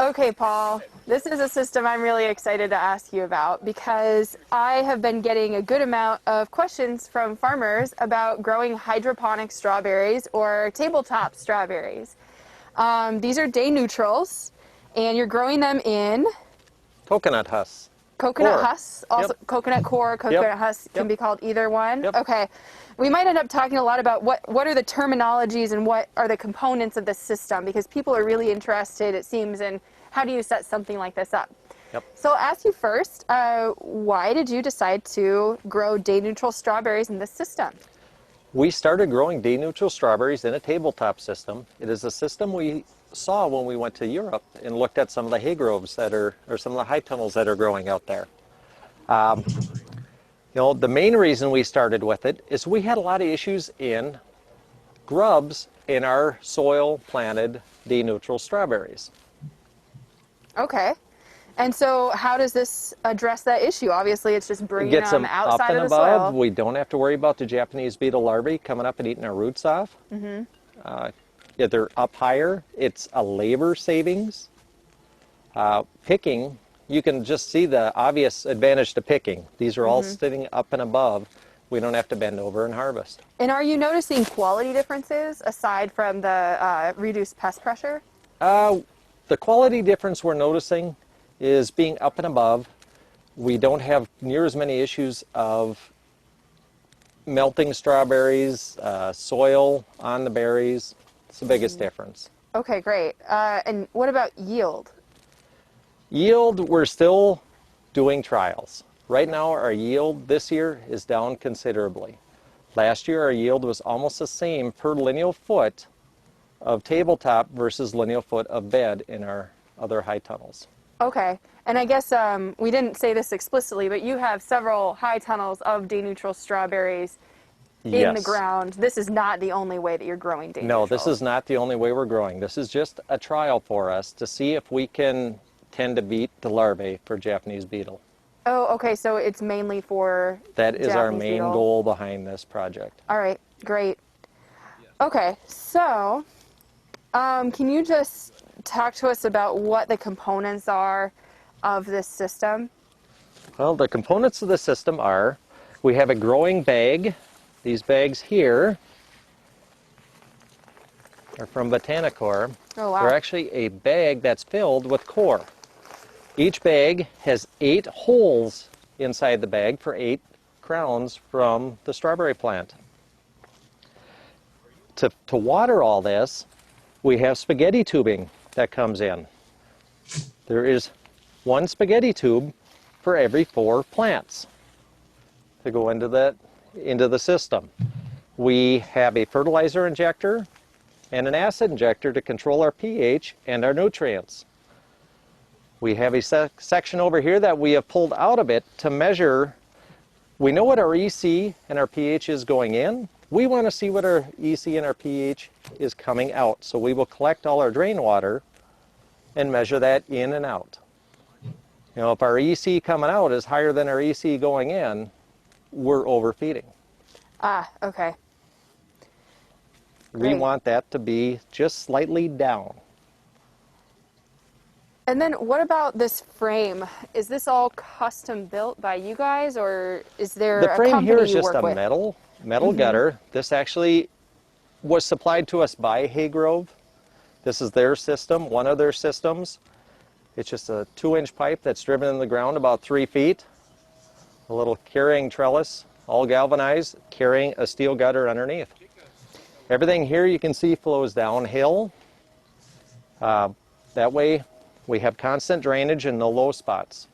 Okay, Paul, this is a system I'm really excited to ask you about because I have been getting a good amount of questions from farmers about growing hydroponic strawberries or tabletop strawberries. These are day neutrals, and you're growing them in Coconut husks. coconut Core. husks, also Yep. coconut core, coconut husks can be called either one. Yep. Okay, we might end up talking a lot about what are the terminologies and what are the components of the system, because people are really interested, it seems, in how do you set something like this up. Yep. So I'll ask you first, why did you decide to grow day neutral strawberries in this system? We started growing day neutral strawberries in a tabletop system. It is a system we saw when we went to Europe and looked at some of the hay groves that are, or some of the high tunnels that are growing out there. The main reason we started with it is we had a lot of issues in grubs in our soil planted day neutral strawberries. Okay. And so how does this address that issue? Obviously, it's just bringing them outside up and of the above. soil. We don't have to worry about the Japanese beetle larvae coming up and eating our roots off. If they're up higher, it's a labor savings. Picking, you can just see the obvious advantage to picking. These are all sitting up and above. We don't have to bend over and harvest. And are you noticing quality differences aside from the reduced pest pressure? The quality difference we're noticing is being up and above. We don't have near as many issues of melting strawberries, soil on the berries. It's the biggest difference. Okay, great. And what about yield? Yield, we're still doing trials. Right now, our yield this year is down considerably. Last year, our yield was almost the same per lineal foot of tabletop versus lineal foot of bed in our other high tunnels. Okay. And I guess we didn't say this explicitly, but you have several high tunnels of day neutral strawberries in the ground. This is not the only way that you're growing day neutral. No, this is not the only way we're growing. This is just a trial for us to see if we can tend to beat the larvae for Japanese beetle. Oh, okay. So it's mainly for That is our Japanese main beetle. goal behind this project. All right, great. Okay, so can you just talk to us about what the components are of this system? Well, the components of the system are, we have a growing bag. These bags here are from Botanicor. Oh, wow. They're actually a bag that's filled with core. Each bag has 8 holes inside the bag for 8 crowns from the strawberry plant. To water all this, we have spaghetti tubing that comes in. There is 1 spaghetti tube for every 4 plants to go into the system. We have a fertilizer injector and an acid injector to control our pH and our nutrients. We have a section over here that we have pulled out of it to measure. We know what our EC and our pH is going in. We want to see what our EC and our pH is coming out. So we will collect all our drain water and measure that in and out. If our EC coming out is higher than our EC going in, we're overfeeding. Ah, okay. We want that to be just slightly down. And then what about this frame? Is this all custom built by you guys, or is there a company you work with? The frame here is just a metal gutter. This actually was supplied to us by Haygrove. This is their system, one of their systems. It's just a 2-inch pipe that's driven in the ground about 3 feet. A little carrying trellis, all galvanized, carrying a steel gutter underneath. Everything here you can see flows downhill. That way we have constant drainage and no low spots.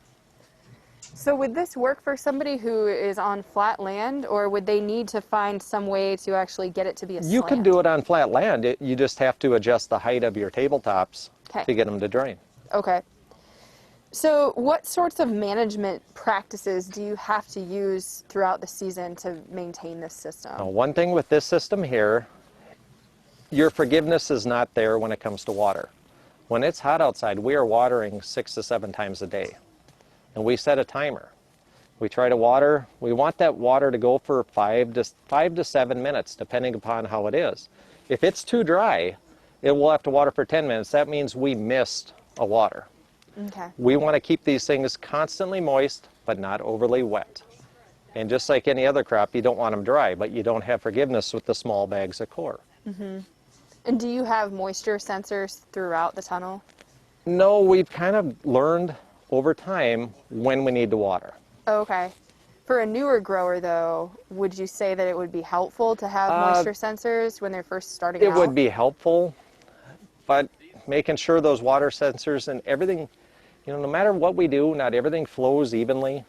So would this work for somebody who is on flat land, or would they need to find some way to actually get it to be a slant? You can do it on flat land. You just have to adjust the height of your tabletops to get them to drain. Okay. So what sorts of management practices do you have to use throughout the season to maintain this system? Now, one thing with this system here, your forgiveness is not there when it comes to water. When it's hot outside, we are watering 6 to 7 times a day. And we set a timer. We try to water, we want that water to go for 5 to 7 minutes, depending upon how it is. If it's too dry, it will have to water for 10 minutes. That means we missed of water. Okay. We want to keep these things constantly moist, but not overly wet. And just like any other crop, you don't want them dry, but you don't have forgiveness with the small bags of core. And do you have moisture sensors throughout the tunnel? No, we've kind of learned over time when we need to water. Okay. For a newer grower, though, would you say that it would be helpful to have moisture sensors when they're first starting out? It would be helpful, but making sure those water sensors and everything, you know, no matter what we do, not everything flows evenly.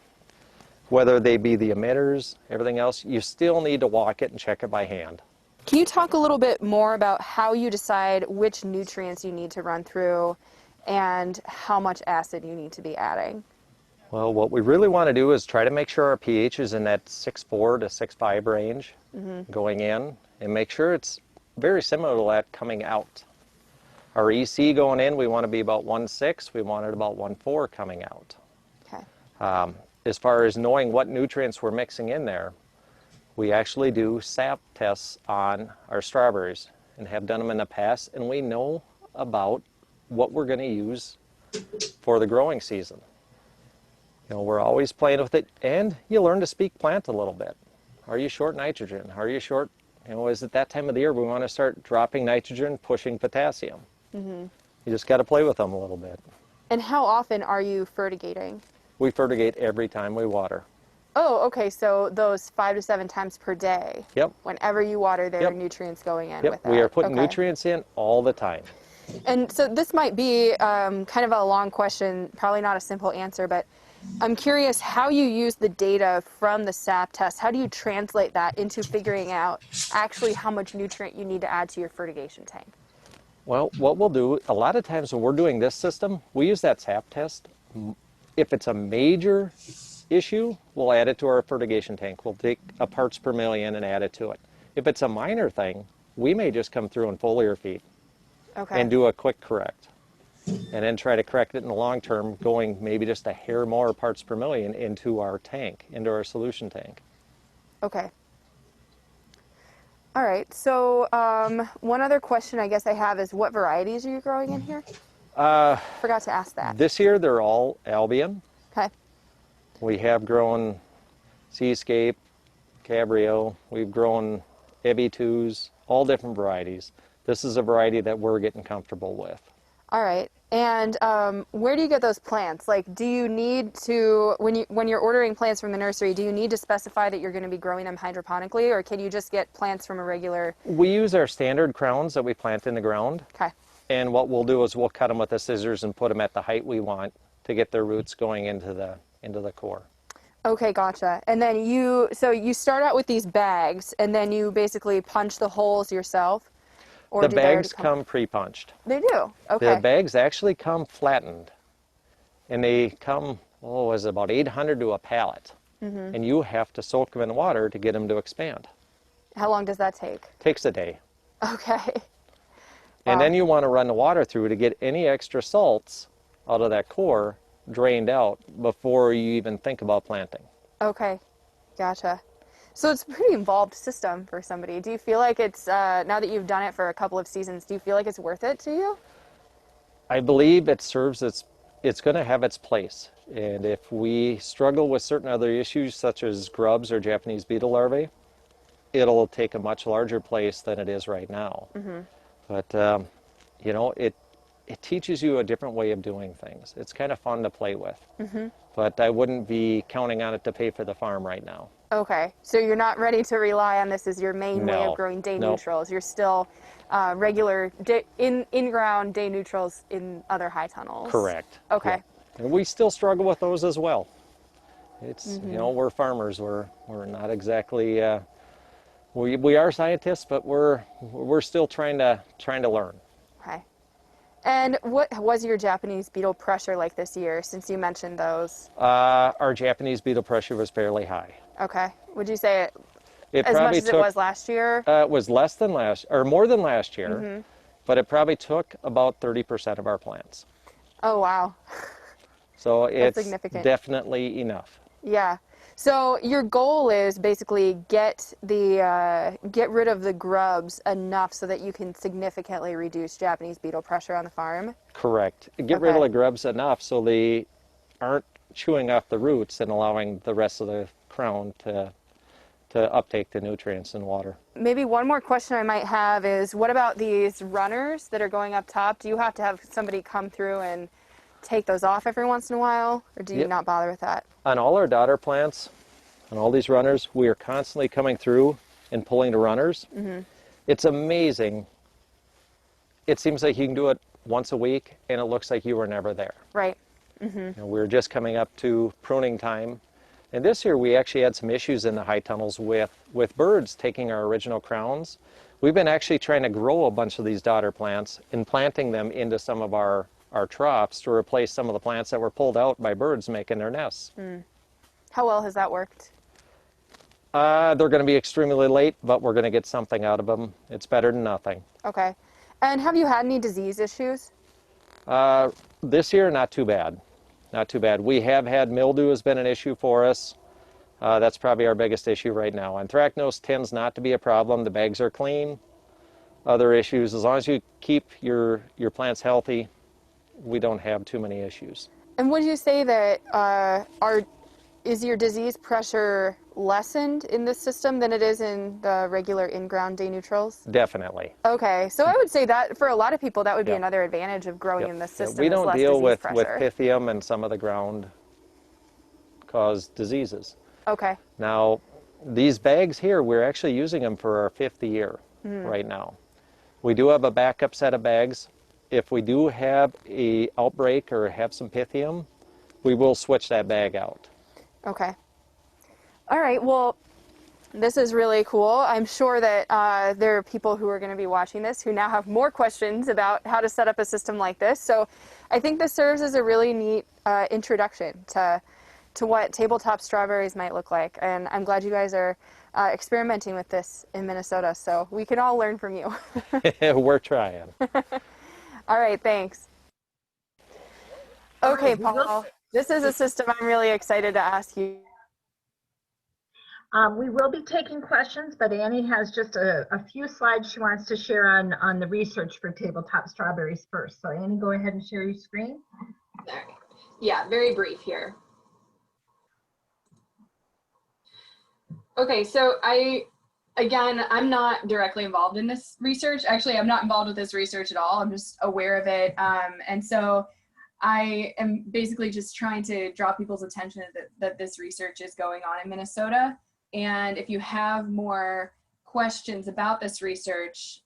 Whether they be the emitters, everything else, you still need to walk it and check it by hand. Can you talk a little bit more about how you decide which nutrients you need to run through and how much acid you need to be adding? Well, what we really want to do is try to make sure our pH is in that 6.4 to 6.5 range going in, and make sure it's very similar to that coming out. Our EC going in, we want to be about 1.6. We want it about 1.4 coming out. Okay. As far as knowing what nutrients we're mixing in there, we actually do sap tests on our strawberries and have done them in the past, and we know about what we're going to use for the growing season. You know, we're always playing with it, and you learn to speak plant a little bit. Are you short nitrogen? Are you short, you know, is it that time of the year we want to start dropping nitrogen, pushing potassium? You just got to play with them a little bit. And how often are you fertigating? We fertigate every time we water. Oh, okay, so those 5 to 7 times per day. Yep. Whenever you water, there Yep. are nutrients going in Yep, with that. we are putting Okay. nutrients in all the time. And so this might be kind of a long question, probably not a simple answer, but I'm curious how you use the data from the SAP test. How do you translate that into figuring out actually how much nutrient you need to add to your fertigation tank? Well, what we'll do, a lot of times when we're doing this system, we use that SAP test. If it's a major issue, we'll add it to our fertigation tank. We'll take a parts per million and add it to it. If it's a minor thing, we may just come through and foliar feed Okay. and do a quick correct. And then try to correct it in the long term, going maybe just a hair more parts per million into our tank, into our solution tank. Okay. All right. So one other question I guess I have is what varieties are you growing in here? Forgot to ask that. This year they're all Albion. Okay. We have grown Seascape, Cabrio. We've grown EB2s, all different varieties. This is a variety that we're getting comfortable with. All right. And where do you get those plants? Like, do you need to, when you're ordering plants from the nursery, do you need to specify that you're going to be growing them hydroponically, or can you just get plants from a regular? We use our standard crowns that we plant in the ground. Okay. And what we'll do is we'll cut them with the scissors and put them at the height we want to get their roots going into the core. Okay, gotcha. And then so you start out with these bags, and then you basically punch the holes yourself? Or The do they already bags come pre-punched. They do? Okay. The bags actually come flattened. And they come, is it about 800 to a pallet. And you have to soak them in water to get them to expand. How long does that take? Takes a day. Okay. And Wow. then you want to run the water through to get any extra salts out of that core drained out before you even think about planting. Okay, gotcha. So it's a pretty involved system for somebody. Do you feel like it's, now that you've done it for a couple of seasons, do you feel like it's worth it to you? I believe it serves it's going to have its place. And if we struggle with certain other issues such as grubs or Japanese beetle larvae, it'll take a much larger place than it is right now. But, you know, it teaches you a different way of doing things. It's kind of fun to play with. But I wouldn't be counting on it to pay for the farm right now. Okay, so you're not ready to rely on this as your main way No. of growing day Nope. neutrals. You're still regular in-ground day neutrals in other high tunnels. Correct. Okay. Yeah. And we still struggle with those as well. It's, you know, we're farmers. We're not exactly, we are scientists, but we're still trying to learn. Okay. And what was your Japanese beetle pressure like this year, since you mentioned those? Our Japanese beetle pressure was fairly high. Okay. Would you say It as much probably as it was last year? It was less than more than last year, but it probably took about 30% of our plants. Oh, wow. So it's significant. definitely enough. Yeah. So your goal is basically get rid of the grubs enough so that you can significantly reduce Japanese beetle pressure on the farm? Correct. Get rid of the grubs enough so they aren't chewing off the roots and allowing the rest of the crown to uptake the nutrients and water. Maybe one more question I might have is, what about these runners that are going up top? Do you have to have somebody come through and take those off every once in a while, or do you not bother with that? On all our daughter plants, on all these runners, we are constantly coming through and pulling the runners. It's amazing. It seems like you can do it once a week, and it looks like you were never there. Right. You know, we're just coming up to pruning time. And this year we actually had some issues in the high tunnels with birds taking our original crowns. We've been actually trying to grow a bunch of these daughter plants and planting them into some of our troughs to replace some of the plants that were pulled out by birds making their nests. How well has that worked? They're going to be extremely late, but we're going to get something out of them. It's better than nothing. Okay. And have you had any disease issues? This year, not too bad. Not too bad. We have had mildew has been an issue for us. That's probably our biggest issue right now. Anthracnose tends not to be a problem. The bags are clean. Other issues, as long as you keep your plants healthy, we don't have too many issues. And would you say that is your disease pressure lessened in this system than it is in the regular in-ground day neutrals? Definitely. Okay, so I would say that for a lot of people that would be another advantage of growing in this system. We don't less deal with pressure. pythium and some of the ground caused diseases. Okay. Now, these bags here, we're actually using them for our 5th year right now. We do have a backup set of bags. If we do have a outbreak or have some pythium, we will switch that bag out. Okay. All right. Well, this is really cool. I'm sure that there are people who are going to be watching this who now have more questions about how to set up a system like this. So I think this serves as a really neat introduction to what tabletop strawberries might look like. And I'm glad you guys are experimenting with this in Minnesota, so we can all learn from you. We're trying. All right, thanks. Okay, Paul, this is a system I'm really excited to ask you. We will be taking questions, but Annie has just a few slides she wants to share on the research for tabletop strawberries first. So Annie, go ahead and share your screen. All right. Yeah, very brief here. Okay, so I'm not directly involved in this research. Actually, I'm not involved with this research at all. I'm just aware of it. And so I am basically just trying to draw people's attention that this research is going on in Minnesota. And if you have more questions about this research,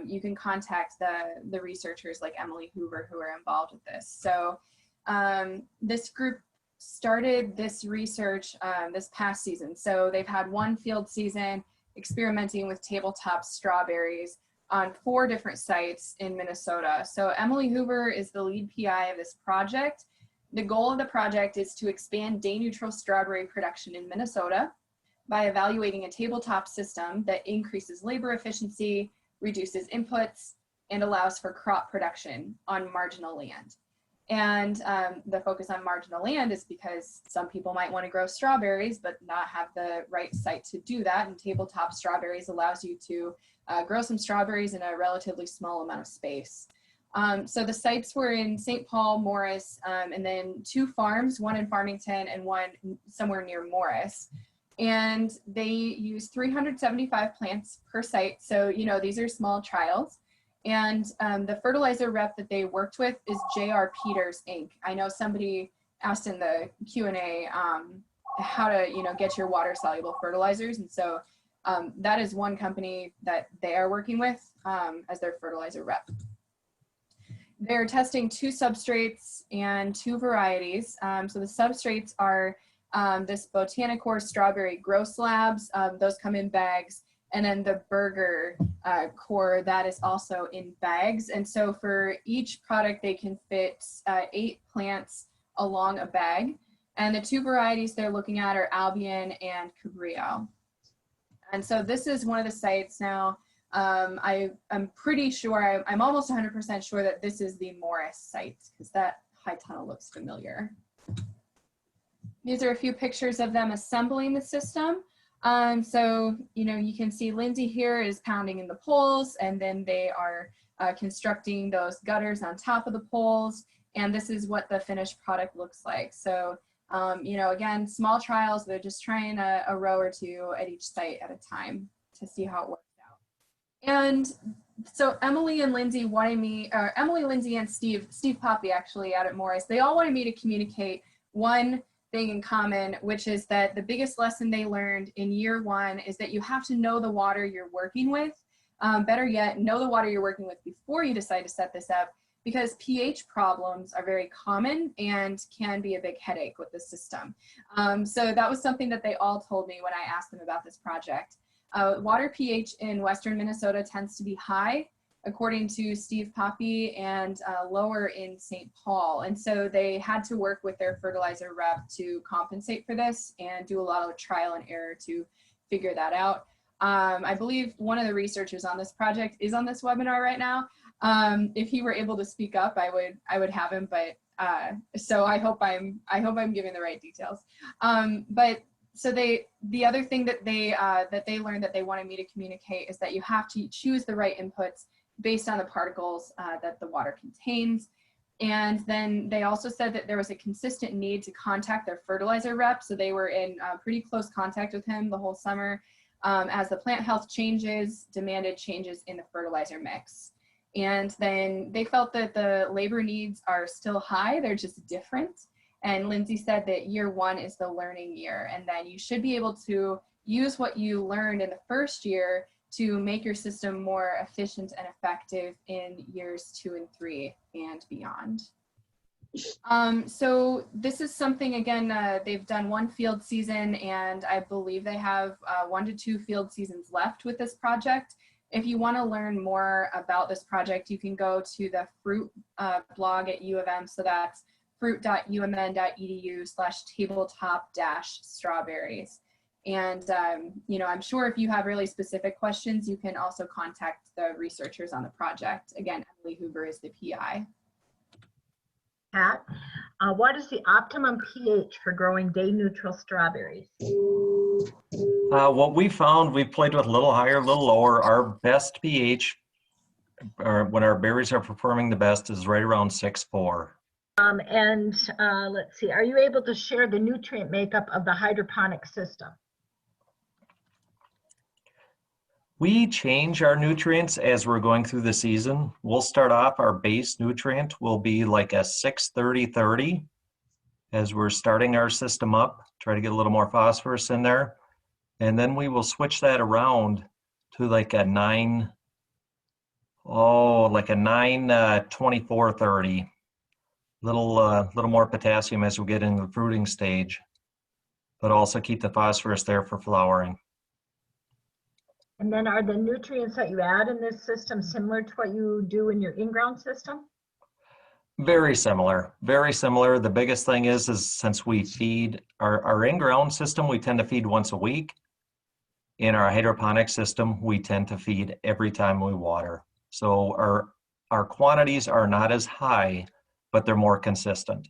you can contact the researchers like Emily Hoover who are involved with this. So this group started this research this past season. So they've had one field season experimenting with tabletop strawberries on 4 different sites in Minnesota. So Emily Hoover is the lead PI of this project. The goal of the project is to expand day neutral strawberry production in Minnesota by evaluating a tabletop system that increases labor efficiency, reduces inputs, and allows for crop production on marginal land. And the focus on marginal land is because some people might want to grow strawberries but not have the right site to do that, and tabletop strawberries allows you to grow some strawberries in a relatively small amount of space. So the sites were in St. Paul, Morris, and then 2 farms, one in Farmington and one somewhere near Morris. And they use 375 plants per site. So, you know, these are small trials. And the fertilizer rep that they worked with is J.R. Peters, Inc. I know somebody asked in the Q&A how to, you know, get your water soluble fertilizers. And so that is one company that they are working with as their fertilizer rep. They're testing 2 substrates and 2 varieties. So the substrates are this Botanicor strawberry grow slabs. Those come in bags. And then the burger core, that is also in bags. And so for each product, they can fit 8 plants along a bag. And the 2 varieties they're looking at are Albion and Cabrillo. And so this is one of the sites now. I'm pretty sure, I'm almost 100% sure that this is the Morris site, because that high tunnel looks familiar. these are a few pictures of them assembling the system. So, you know, you can see Lindsay here is pounding in the poles, and then they are constructing those gutters on top of the poles. And this is what the finished product looks like. So, you know, again, small trials, they're just trying a row or two at each site at a time to see how it works out. And so Emily and Lindsay wanted me, Emily, Lindsay, and Steve Poppy actually out at Morris, they all wanted me to communicate one thing in common, which is that the biggest lesson they learned in year one is that you have to know the water you're working with. Better yet, know the water you're working with before you decide to set this up, because pH problems are very common and can be a big headache with the system. So that was something that they all told me when I asked them about this project. Water pH in Western Minnesota tends to be high, according to Steve Poppy, and lower in St. Paul. And so they had to work with their fertilizer rep to compensate for this and do a lot of trial and error to figure that out. I believe one of the researchers on this project is on this webinar right now. If he were able to speak up, I would have him, but so I hope I'm giving the right details. But so the other thing that they learned that they wanted me to communicate is that you have to choose the right inputs based on the particles that the water contains. And then they also said that there was a consistent need to contact their fertilizer rep. So they were in pretty close contact with him the whole summer. As the plant health changes, demanded changes in the fertilizer mix. And then they felt that the labor needs are still high, they're just different. And Lindsay said that year one is the learning year, and then you should be able to use what you learned in the first year to make your system more efficient and effective in years 2 and 3 and beyond. So this is something, again, they've done one field season, and I believe they have 1 to 2 field seasons left with this project. If you want to learn more about this project, you can go to the Fruit blog at U of M. So that's fruit.umn.edu/tabletop-strawberries. And, you know, I'm sure if you have really specific questions, you can also contact the researchers on the project. Again, Emily Huber is the PI. Pat, what is the optimum pH for growing day-neutral strawberries? What we found, we played with a little higher, a little lower. Our best pH, or when our berries are performing the best, is right around 6.4. Let's see, are you able to share the nutrient makeup of the hydroponic system? We change our nutrients as we're going through the season. We'll start off, our base nutrient will be like a 6-30-30 as we're starting our system up, try to get a little more phosphorus in there. And then we will switch that around to like a 9-24-30. Little more potassium as we get into the fruiting stage, but also keep the phosphorus there for flowering. And then are the nutrients that you add in this system similar to what you do in your in-ground system? Very similar, very similar. The biggest thing is since we feed our in-ground system, we tend to feed once a week. In our hydroponic system, we tend to feed every time we water. So our quantities are not as high, but they're more consistent.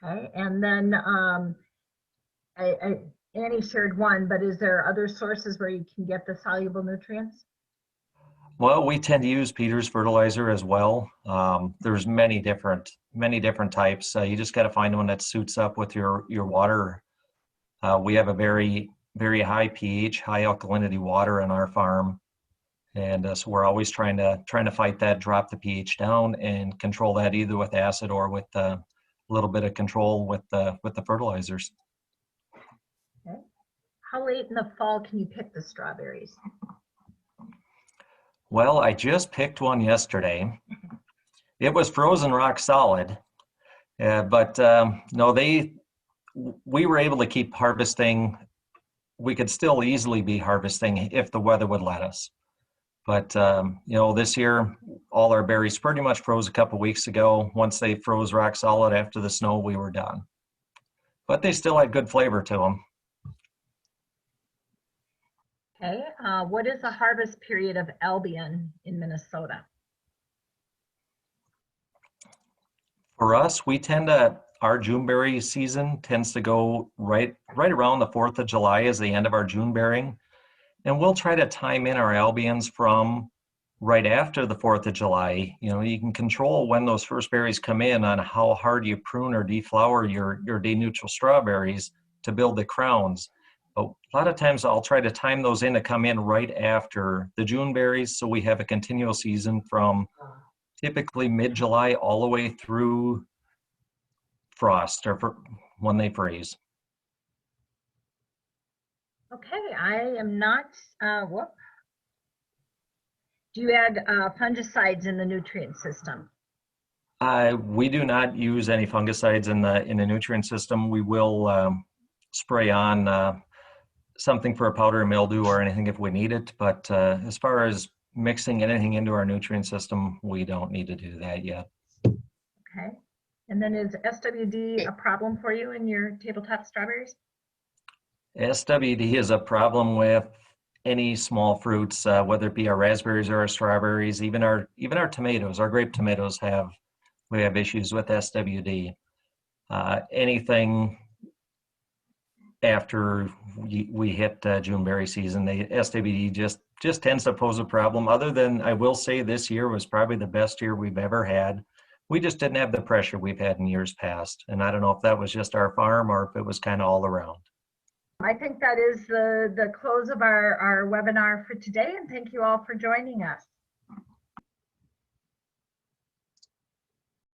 Okay, and then Annie shared one, but is there other sources where you can get the soluble nutrients? Well, we tend to use Peter's fertilizer as well. There's many different types. You just got to find one that suits up with your water. We have a very high pH, high alkalinity water in our farm, and so we're always trying to fight that, drop the pH down, and control that either with acid or with a little bit of control with the fertilizers. Okay. How late in the fall can you pick the strawberries? Well, I just picked one yesterday. It was frozen rock solid, but no, we were able to keep harvesting. We could still easily be harvesting if the weather would let us. But you know, this year, all our berries pretty much froze a couple weeks ago. Once they froze rock solid after the snow, we were done. But they still had good flavor to them. Okay, what is the harvest period of Albion in Minnesota? For us, we tend to, our Juneberry season tends to go right around the 4th of July is the end of our June bearing. And we'll try to time in our Albions from right after the 4th of July. You know, you can control when those first berries come in on how hard you prune or deflower your day neutral strawberries to build the crowns. But a lot of times I'll try to time those in to come in right after the June berries, so we have a continual season from typically mid-July all the way through frost or when they freeze. Okay, I am not, whoop. Do you add fungicides in the nutrient system? We do not use any fungicides in the nutrient system. We will spray on something for a powder mildew or anything if we need it. But as far as mixing anything into our nutrient system, we don't need to do that yet. Okay. And then is SWD a problem for you in your tabletop strawberries? SWD is a problem with any small fruits, whether it be our raspberries or our strawberries, even our tomatoes. Our grape tomatoes we have issues with SWD. Anything after we hit Juneberry season, the SWD just tends to pose a problem. Other than, I will say, this year was probably the best year we've ever had. We just didn't have the pressure we've had in years past. And I don't know if that was just our farm or if it was kind of all around. I think that is the close of our webinar for today, and thank you all for joining us.